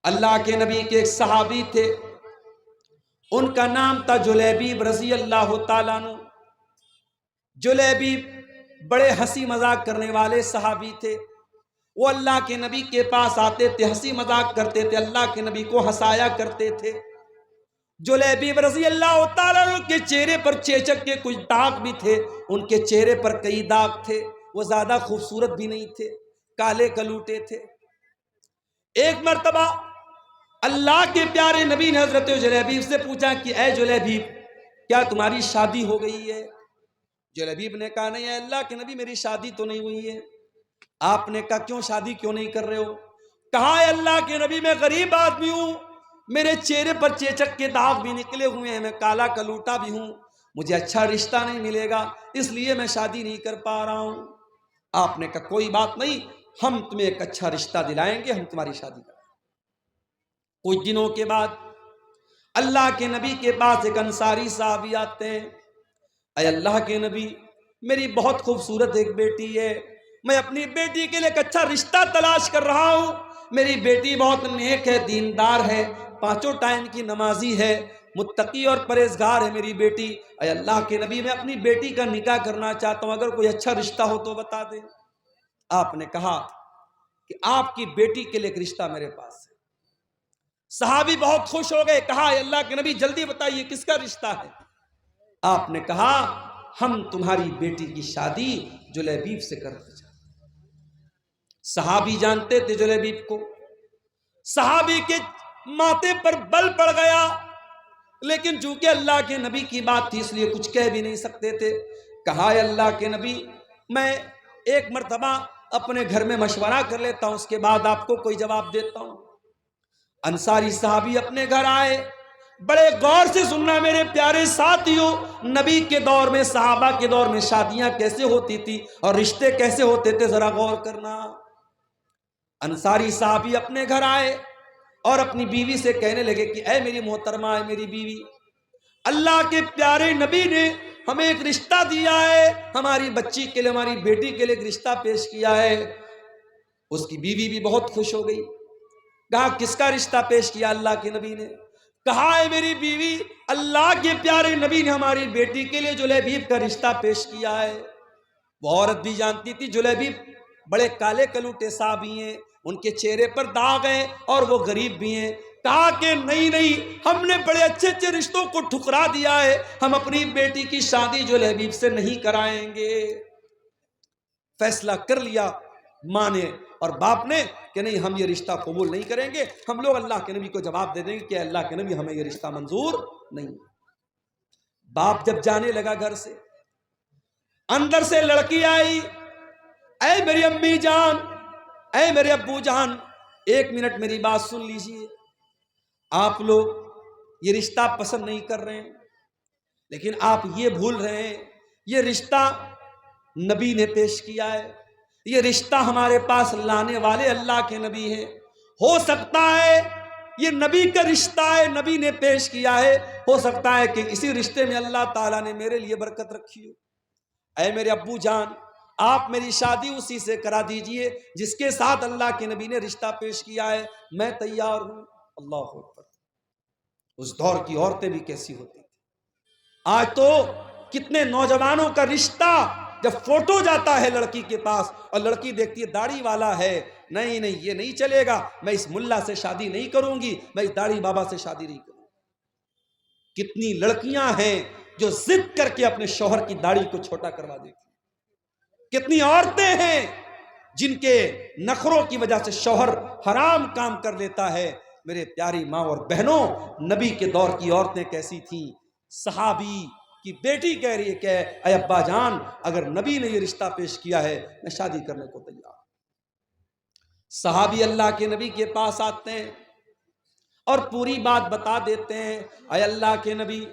اللہ کے نبی کے ایک صحابی تھے، ان کا نام تھا جلیبیب رضی اللہ تعالیٰ عنہ۔ جلیبیب بڑے ہنسی مذاق کرنے والے صحابی تھے۔ وہ اللہ کے نبی کے پاس آتے تھے، ہنسی مذاق کرتے تھے، اللہ کے نبی کو ہنسایا کرتے تھے۔ جلیبیب رضی اللہ تعالیٰ عنہ کے چہرے پر چیچک کے کچھ داغ بھی تھے، ان کے چہرے پر کئی داغ تھے، وہ زیادہ خوبصورت بھی نہیں تھے، کالے کلوٹے تھے۔ ایک مرتبہ اللہ کے پیارے نبی نے حضرت جلیبیب سے پوچھا کہ اے جلیبیب، کیا تمہاری شادی ہو گئی ہے؟ جلیبیب نے کہا نہیں، اے اللہ کے نبی میری شادی تو نہیں ہوئی ہے۔ آپ نے کہا کیوں شادی کیوں نہیں کر رہے ہو؟ کہا اے اللہ کے نبی میں غریب آدمی ہوں، میرے چہرے پر چیچک کے داغ بھی نکلے ہوئے ہیں، میں کالا کلوٹا بھی ہوں، مجھے اچھا رشتہ نہیں ملے گا، اس لیے میں شادی نہیں کر پا رہا ہوں۔ آپ نے کہا کوئی بات نہیں، ہم تمہیں ایک اچھا رشتہ دلائیں گے، ہم تمہاری شادی کریں۔ کچھ دنوں کے بعد اللہ کے نبی کے پاس ایک انصاری صحابی آتے ہیں، اے اللہ کے نبی میری بہت خوبصورت ایک بیٹی ہے، میں اپنی بیٹی کے لیے ایک اچھا رشتہ تلاش کر رہا ہوں، میری بیٹی بہت نیک ہے، دیندار ہے، 5 ٹائم کی نمازی ہے، متقی اور پرہیزگار ہے میری بیٹی، اے اللہ کے نبی میں اپنی بیٹی کا نکاح کرنا چاہتا ہوں، اگر کوئی اچھا رشتہ ہو تو بتا دیں۔ آپ نے کہا کہ آپ کی بیٹی کے لیے ایک رشتہ میرے پاس ہے۔ صحابی بہت خوش ہو گئے، کہا اے اللہ کے نبی جلدی بتائیے کس کا رشتہ ہے؟ آپ نے کہا ہم تمہاری بیٹی کی شادی جلیبیب سے کرنا چاہتے ہیں۔ صحابی جانتے تھے جلیبیب کو، صحابی کے ماتھے پر بل پڑ گیا، لیکن چونکہ اللہ کے نبی کی بات تھی اس لیے کچھ کہہ بھی نہیں سکتے تھے۔ کہا اے اللہ کے نبی میں ایک مرتبہ اپنے گھر میں مشورہ کر لیتا ہوں، اس کے بعد آپ کو کوئی جواب دیتا ہوں۔ انصاری صحابی اپنے گھر آئے، بڑے غور سے سننا میرے پیارے ساتھیوں، نبی کے دور میں، صحابہ کے دور میں شادیاں کیسے ہوتی تھی اور رشتے کیسے ہوتے تھے، ذرا غور کرنا۔ انصاری صحابی اپنے گھر آئے اور اپنی بیوی سے کہنے لگے کہ اے میری محترمہ، اے میری بیوی، اللہ کے پیارے نبی نے ہمیں ایک رشتہ دیا ہے، ہماری بچی کے لیے، ہماری بیٹی کے لیے ایک رشتہ پیش کیا ہے۔ اس کی بیوی بھی بہت خوش ہو گئی، کہا کس کا رشتہ پیش کیا اللہ کے نبی نے؟ کہا ہے میری بیوی، اللہ کے پیارے نبی نے ہماری بیٹی کے لیے جلیبیب کا رشتہ پیش کیا ہے۔ وہ عورت بھی جانتی تھی جلیبیب بڑے کالے کلوٹے صحابی ہیں، ان کے چہرے پر داغ ہیں اور وہ غریب بھی ہیں۔ کہا کہ نہیں، ہم نے بڑے اچھے اچھے رشتوں کو ٹھکرا دیا ہے، ہم اپنی بیٹی کی شادی جلیبیب سے نہیں کرائیں گے۔ فیصلہ کر لیا ماں نے اور باپ نے کہ نہیں، ہم یہ رشتہ قبول نہیں کریں گے، ہم لوگ اللہ کے نبی کو جواب دے دیں گے کہ اللہ کے نبی ہمیں یہ رشتہ منظور نہیں۔ باپ جب جانے لگا گھر سے، اندر سے لڑکی آئی، اے میری امی جان، اے میرے ابو جان، 1 منٹ میری بات سن لیجئے، آپ لوگ یہ رشتہ پسند نہیں کر رہے ہیں، لیکن آپ یہ بھول رہے ہیں یہ رشتہ نبی نے پیش کیا ہے، یہ رشتہ ہمارے پاس لانے والے اللہ کے نبی ہیں۔ ہو سکتا ہے یہ نبی کا رشتہ ہے، نبی نے پیش کیا ہے، ہو سکتا ہے کہ اسی رشتے میں اللہ تعالیٰ نے میرے لیے برکت رکھی ہو۔ اے میرے ابو جان، آپ میری شادی اسی سے کرا دیجئے جس کے ساتھ اللہ کے نبی نے رشتہ پیش کیا ہے، میں تیار ہوں۔ اللہ اکبر۔ اس دور کی عورتیں بھی کیسی ہوتی تھی۔ آج تو کتنے نوجوانوں کا رشتہ جب فوٹو جاتا ہے لڑکی کے پاس اور لڑکی دیکھتی ہے داڑھی والا ہے، نہیں یہ نہیں چلے گا، میں اس ملا سے شادی نہیں کروں گی، میں اس داڑھی بابا سے شادی نہیں کروں گی۔ کتنی لڑکیاں ہیں جو ضد کر کے اپنے شوہر کی داڑھی کو چھوٹا کروا دیتی ہیں، کتنی عورتیں ہیں جن کے نخروں کی وجہ سے شوہر حرام کام کر لیتا ہے۔ میرے پیاری ماں اور بہنوں، نبی کے دور کی عورتیں کیسی تھیں؟ صحابی کی بیٹی کہہ رہی ہے کہ اے ابا جان، اگر نبی نے یہ رشتہ پیش کیا ہے میں شادی کرنے کو تیار ہوں۔ صحابی اللہ کے نبی کے پاس آتے ہیں اور پوری بات بتا دیتے ہیں، اے اللہ کے نبی،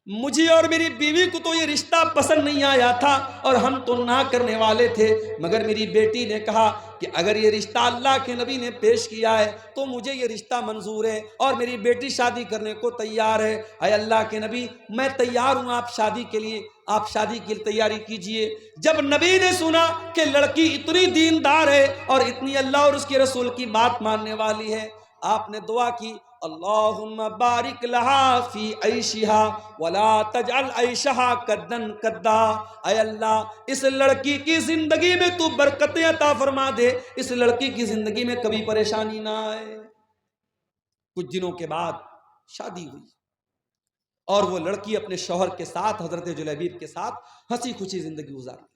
مجھے اور میری بیوی کو تو یہ رشتہ پسند نہیں آیا تھا اور ہم تو نہ کرنے والے تھے، مگر میری بیٹی نے کہا کہ اگر یہ رشتہ اللہ کے نبی نے پیش کیا ہے تو مجھے یہ رشتہ منظور ہے اور میری بیٹی شادی کرنے کو تیار ہے۔ اے اللہ کے نبی، میں تیار ہوں آپ شادی کے لیے، آپ شادی کی تیاری کیجئے۔ جب نبی نے سنا کہ لڑکی اتنی دیندار ہے اور اتنی اللہ اور اس کے رسول کی بات ماننے والی ہے، آپ نے دعا کی اللہم بارک لہا فی عیشہا ولا تجعل عیشہا کدن کدا، اے اللہ اس لڑکی کی زندگی میں تو برکتیں عطا فرما دے، اس لڑکی کی زندگی میں کبھی پریشانی نہ آئے۔ کچھ دنوں کے بعد شادی ہوئی اور وہ لڑکی اپنے شوہر کے ساتھ حضرت جلیبیب کے ساتھ ہنسی خوشی زندگی گزارنے لگی۔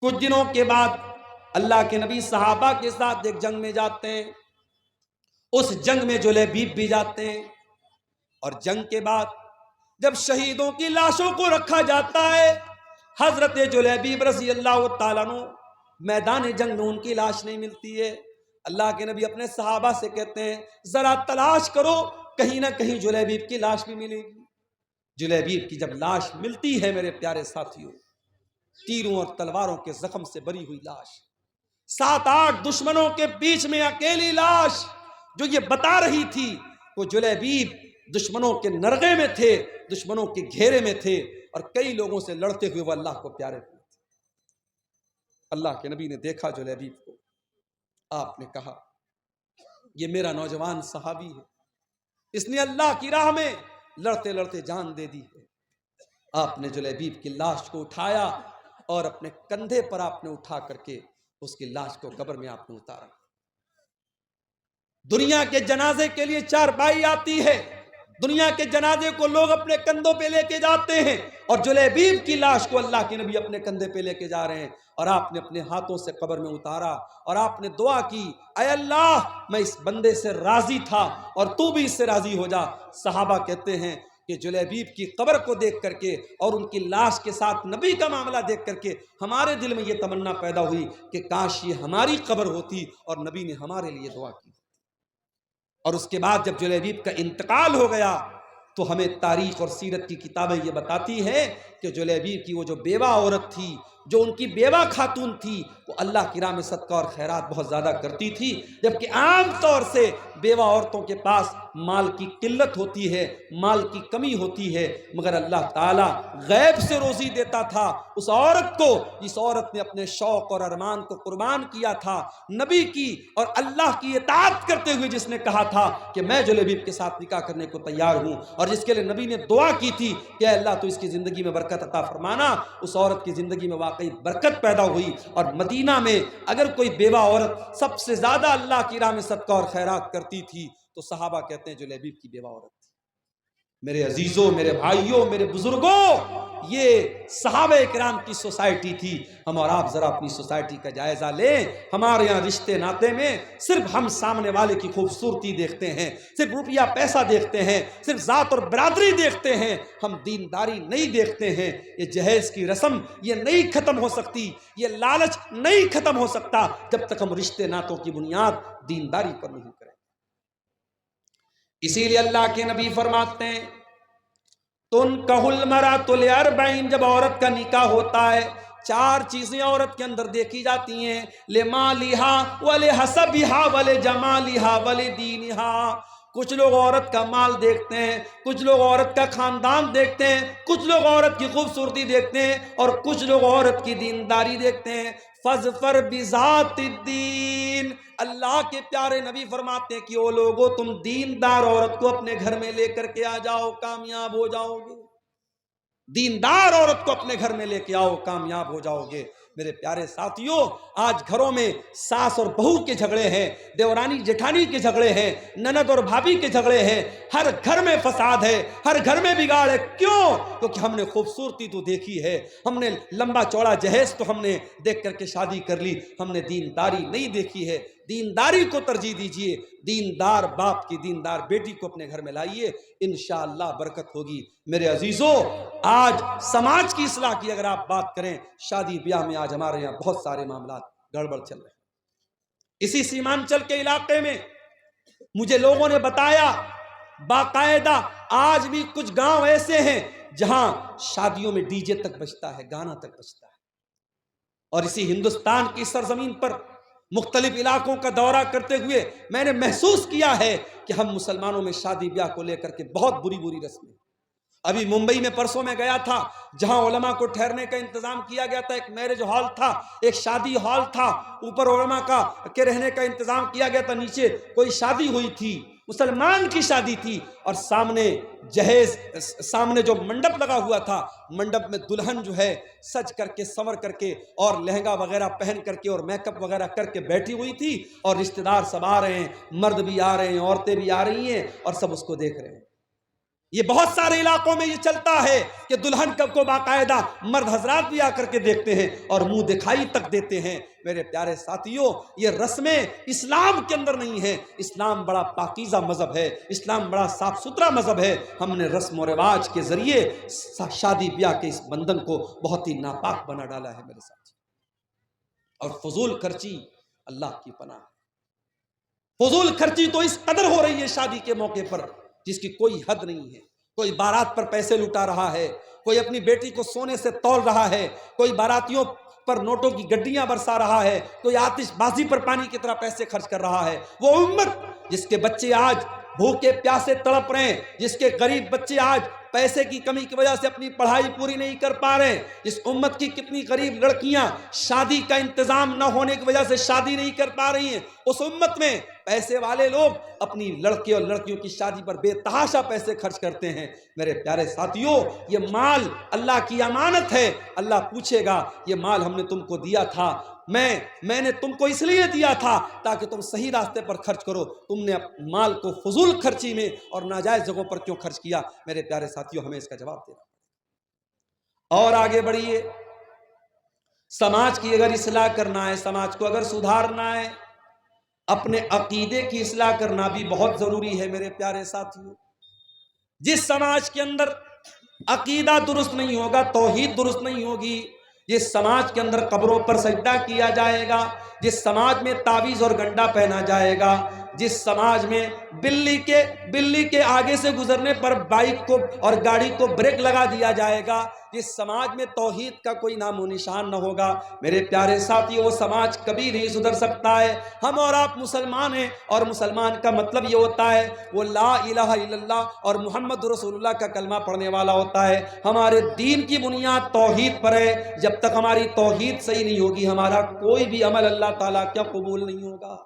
کچھ دنوں کے بعد اللہ کے نبی صحابہ کے ساتھ ایک جنگ میں جاتے ہیں، اس جنگ میں جلیبیب بھی جاتے ہیں، اور جنگ کے بعد جب شہیدوں کی لاشوں کو رکھا جاتا ہے، حضرت جلیبیب رضی اللہ تعالیٰ عنہ میدان جنگ میں ان کی لاش نہیں ملتی ہے۔ اللہ کے نبی اپنے صحابہ سے کہتے ہیں ذرا تلاش کرو، کہیں نہ کہیں جلیبیب کی لاش بھی ملے گی۔ جلیبیب کی جب لاش ملتی ہے میرے پیارے ساتھیوں، تیروں اور تلواروں کے زخم سے بری ہوئی لاش، 7-8 دشمنوں کے بیچ میں اکیلی لاش جو یہ بتا رہی تھی وہ جلیبیب دشمنوں کے نرغے میں تھے، دشمنوں کے گھیرے میں تھے، اور کئی لوگوں سے لڑتے ہوئے وہ اللہ کو پیارے ہوئے تھے۔ اللہ کے نبی نے دیکھا جلیبیب کو، آپ نے کہا یہ میرا نوجوان صحابی ہے، اس نے اللہ کی راہ میں لڑتے لڑتے جان دے دی ہے۔ آپ نے جلیبیب کی لاش کو اٹھایا اور اپنے کندھے پر آپ نے اٹھا کر کے اس کی لاش کو قبر میں آپ نے اتارا۔ دنیا کے جنازے کے لیے چارپائی آتی ہے، دنیا کے جنازے کو لوگ اپنے کندھوں پہ لے کے جاتے ہیں، اور جلیبیب کی لاش کو اللہ کے نبی اپنے کندھے پہ لے کے جا رہے ہیں، اور آپ نے اپنے ہاتھوں سے قبر میں اتارا اور آپ نے دعا کی اے اللہ میں اس بندے سے راضی تھا اور تو بھی اس سے راضی ہو جا۔ صحابہ کہتے ہیں کہ جلیبیب کی قبر کو دیکھ کر کے اور ان کی لاش کے ساتھ نبی کا معاملہ دیکھ کر کے ہمارے دل میں یہ تمنا پیدا ہوئی کہ کاش یہ ہماری قبر ہوتی اور نبی نے ہمارے لیے دعا کی۔ اور اس کے بعد جب جلیبیب کا انتقال ہو گیا تو ہمیں تاریخ اور سیرت کی کتابیں یہ بتاتی ہیں کہ جلیبیب کی وہ جو بیوہ عورت تھی، جو ان کی بیوہ خاتون تھی، وہ اللہ کی راہ میں صدقہ اور خیرات بہت زیادہ کرتی تھی، جبکہ عام طور سے بیوہ عورتوں کے پاس مال کی قلت ہوتی ہے، مال کی کمی ہوتی ہے، مگر اللہ تعالیٰ غیب سے روزی دیتا تھا اس عورت کو جس عورت نے اپنے شوق اور ارمان کو قربان کیا تھا نبی کی اور اللہ کی اطاعت کرتے ہوئے، جس نے کہا تھا کہ میں جلیبیب کے ساتھ نکاح کرنے کو تیار ہوں، اور جس کے لیے نبی نے دعا کی تھی کہ اے اللہ تو اس کی زندگی میں برکت عطا فرمانا۔ اس عورت کی زندگی میں واقعی برکت پیدا ہوئی، اور مدینہ میں اگر کوئی بیوہ عورت سب سے زیادہ اللہ کی راہ میں صدقہ اور خیرات کرتی تھی تو صحابہ کہتے ہیں جلیبیب کی بیوہ عورت تھی۔ میرے عزیزوں، میرے بھائیوں، میرے بزرگوں، یہ صحابہ کرام کی سوسائٹی تھی۔ ہم اور آپ ذرا اپنی سوسائٹی کا جائزہ لیں۔ ہمارے یہاں رشتے ناتے میں صرف ہم سامنے والے کی خوبصورتی دیکھتے ہیں، صرف روپیہ پیسہ دیکھتے ہیں، صرف ذات اور برادری دیکھتے ہیں، ہم دینداری نہیں دیکھتے ہیں۔ یہ جہیز کی رسم یہ نہیں ختم ہو سکتی، یہ لالچ نہیں ختم ہو سکتا جب تک ہم رشتے ناتوں کی بنیاد دینداری پر نہیں کریں۔ اسی لیے اللہ کے نبی فرماتے ہیں تنکح المرأۃ لأربع، جب عورت کا نکاح ہوتا ہے 4 چیزیں عورت کے اندر دیکھی جاتی ہیں، لمالها ولحسبها ولجمالها ولدینها۔ کچھ لوگ عورت کا مال دیکھتے ہیں، کچھ لوگ عورت کا خاندان دیکھتے ہیں، کچھ لوگ عورت کی خوبصورتی دیکھتے ہیں، اور کچھ لوگ عورت کی دینداری دیکھتے ہیں۔ فاظفر بذات الدین، اللہ کے پیارے نبی فرماتے ہیں کہ او لوگو تم دیندار عورت کو اپنے گھر میں لے کر کے آ جاؤ، کامیاب ہو جاؤ گے۔ دیندار عورت کو اپنے گھر میں لے کے آؤ، کامیاب ہو جاؤ گے۔ میرے پیارے ساتھیوں، آج گھروں میں ساس اور بہو کے جھگڑے ہیں، دیورانی جٹھانی کے جھگڑے ہیں، نند اور بھابھی کے جھگڑے ہیں، ہر گھر میں فساد ہے، ہر گھر میں بگاڑ ہے۔ کیوں؟ کیونکہ ہم نے خوبصورتی تو دیکھی ہے، ہم نے لمبا چوڑا جہیز تو ہم نے دیکھ کر کے شادی کر لی، ہم نے دینداری نہیں دیکھی ہے۔ دینداری کو ترجیح دیجئے، دیندار باپ کی دیندار بیٹی کو اپنے گھر میں لائیے، انشاءاللہ برکت ہوگی۔ میرے عزیزوں، آج سماج کی اصلاح کی اگر آپ بات کریں، شادی بیاہ میں آج ہمارے یہاں بہت سارے معاملات گڑبڑ چل رہے ہیں۔ اسی سیمانچل کے علاقے میں مجھے لوگوں نے بتایا باقاعدہ آج بھی کچھ گاؤں ایسے ہیں جہاں شادیوں میں ڈی جے تک بجتا ہے، گانا تک بجتا ہے۔ اور اسی ہندوستان کی سرزمین پر مختلف علاقوں کا دورہ کرتے ہوئے میں نے محسوس کیا ہے کہ ہم مسلمانوں میں شادی بیاہ کو لے کر کے بہت بری بری رسمیں، ابھی ممبئی میں پرسوں میں گیا تھا، جہاں علماء کو ٹھہرنے کا انتظام کیا گیا تھا، ایک میرج ہال تھا، ایک شادی ہال تھا، اوپر علماء کے رہنے کا انتظام کیا گیا تھا، نیچے کوئی شادی ہوئی تھی، مسلمان کی شادی تھی، اور سامنے جو منڈپ لگا ہوا تھا، منڈپ میں دلہن جو ہے سج کر کے سنور کر کے اور لہنگا وغیرہ پہن کر کے اور میک اپ وغیرہ کر کے بیٹھی ہوئی تھی، اور رشتہ دار سب آ رہے ہیں، مرد بھی آ رہے ہیں، عورتیں بھی آ رہی ہیں، اور سب اس کو دیکھ رہے ہیں۔ یہ بہت سارے علاقوں میں یہ چلتا ہے کہ دلہن کو باقاعدہ مرد حضرات بھی آ کر کے دیکھتے ہیں اور منہ دکھائی تک دیتے ہیں۔ میرے پیارے ساتھیوں، یہ رسمیں اسلام کے اندر نہیں ہیں۔ اسلام بڑا پاکیزہ مذہب ہے، اسلام بڑا صاف ستھرا مذہب ہے۔ ہم نے رسم و رواج کے ذریعے شادی بیاہ کے اس بندھن کو بہت ہی ناپاک بنا ڈالا ہے میرے ساتھ، اور فضول خرچی اللہ کی پناہ۔ فضول خرچی تو اس قدر ہو رہی ہے شادی کے موقع پر جس کی کوئی حد نہیں ہے۔ کوئی بارات پر پیسے لٹا رہا ہے، کوئی اپنی بیٹی کو سونے سے تول رہا ہے، کوئی باراتیوں پر نوٹوں کی گڈیاں برسا رہا ہے، کوئی آتش بازی پر پانی کی طرح پیسے خرچ کر رہا ہے۔ وہ امت جس کے بچے آج بھوکے پیاسے تڑپ رہے ہیں، جس کے غریب بچے آج پیسے کی کمی کی وجہ سے اپنی پڑھائی پوری نہیں کر پا رہے ہیں، جس امت کی کتنی غریب لڑکیاں شادی کا انتظام نہ ہونے کی وجہ سے شادی نہیں کر پا رہی ہیں، اس امت میں پیسے والے لوگ اپنی لڑکے اور لڑکیوں کی شادی پر بے تحاشا پیسے خرچ کرتے ہیں۔ میرے پیارے ساتھیوں، یہ مال اللہ کی امانت ہے، اللہ پوچھے گا یہ مال ہم نے تم کو دیا تھا، میں نے تم کو اس لیے دیا تھا تاکہ تم صحیح راستے پر خرچ کرو، تم نے مال کو فضول خرچی میں اور ناجائز جگہوں پر کیوں خرچ کیا؟ میرے پیارے ساتھیوں، ہمیں اس کا جواب دینا۔ اور آگے بڑھیے، سماج کی اگر اصلاح کرنا ہے، سماج کو اگر سدھارنا ہے، اپنے عقیدے کی اصلاح کرنا بھی بہت ضروری ہے میرے پیارے ساتھیوں۔ جس سماج کے اندر عقیدہ درست نہیں ہوگا، توحید درست نہیں ہوگی، جس سماج کے اندر قبروں پر سجدہ کیا جائے گا، جس سماج میں تعویذ اور گنڈا پہنا جائے گا، جس سماج میں بلی کے آگے سے گزرنے پر بائک کو اور گاڑی کو بریک لگا دیا جائے گا، جس سماج میں توحید کا کوئی نام و نشان نہ ہوگا، میرے پیارے ساتھیوں، وہ سماج کبھی نہیں سدھر سکتا ہے۔ ہم اور آپ مسلمان ہیں، اور مسلمان کا مطلب یہ ہوتا ہے وہ لا الہ الا اللہ اور محمد رسول اللہ کا کلمہ پڑھنے والا ہوتا ہے۔ ہمارے دین کی بنیاد توحید پر ہے، جب تک ہماری توحید صحیح نہیں ہوگی ہمارا کوئی بھی عمل اللہ تعالیٰ کیا قبول نہیں ہوگا۔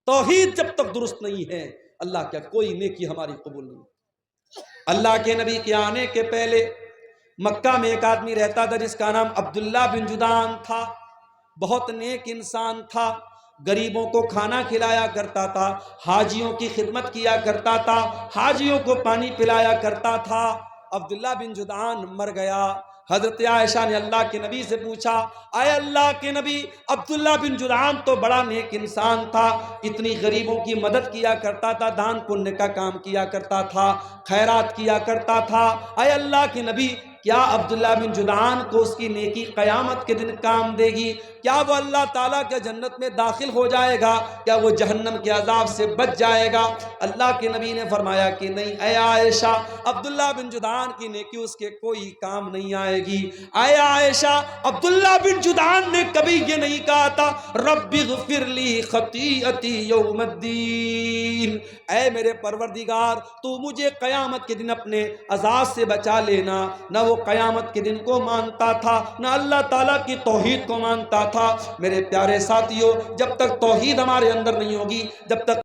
توحید جب تک درست نہیں ہے، اللہ کیا کوئی نیکی ہماری قبول نہیں ہوگی۔ اللہ کے نبی کے آنے کے پہلے مکہ میں ایک آدمی رہتا تھا جس کا نام عبداللہ بن جدعان تھا، بہت نیک انسان تھا، غریبوں کو کھانا کھلایا کرتا تھا، حاجیوں کی خدمت کیا کرتا تھا، حاجیوں کو پانی پلایا کرتا تھا۔ عبداللہ بن جدعان مر گیا۔ حضرت عائشہ نے اللہ کے نبی سے پوچھا، اے اللہ کے نبی، عبداللہ بن جدعان تو بڑا نیک انسان تھا، اتنی غریبوں کی مدد کیا کرتا تھا، دان پنیہ کا کام کیا کرتا تھا، خیرات کیا کرتا تھا، اے اللہ کے نبی، کیا عبداللہ بن جدعان کو اس کی نیکی قیامت کے دن کام دے گی؟ کیا وہ اللہ تعالیٰ کے جنت میں داخل ہو جائے گا؟ کیا وہ جہنم کے عذاب سے بچ جائے گا؟ اللہ کے نبی نے فرمایا کہ نہیں اے عائشہ، عبداللہ بن جدعان کی نیکی اس کے کوئی کام نہیں آئے گی۔ اے عائشہ، عبداللہ بن جدعان نے کبھی یہ نہیں کہا تھا رب اغفر لی خطیئتی یوم الدین، اے میرے پروردگار تو مجھے قیامت کے دن اپنے عذاب سے بچا لینا۔ نہ وہ قیامت کے دن کو مانتا تھا، نہ اللہ تعالیٰ کی توحید کو مانتا تھا۔ میرے پیارے ساتھیوں، جب تک توحید ہمارے اندر نہیں ہوگی، جب تک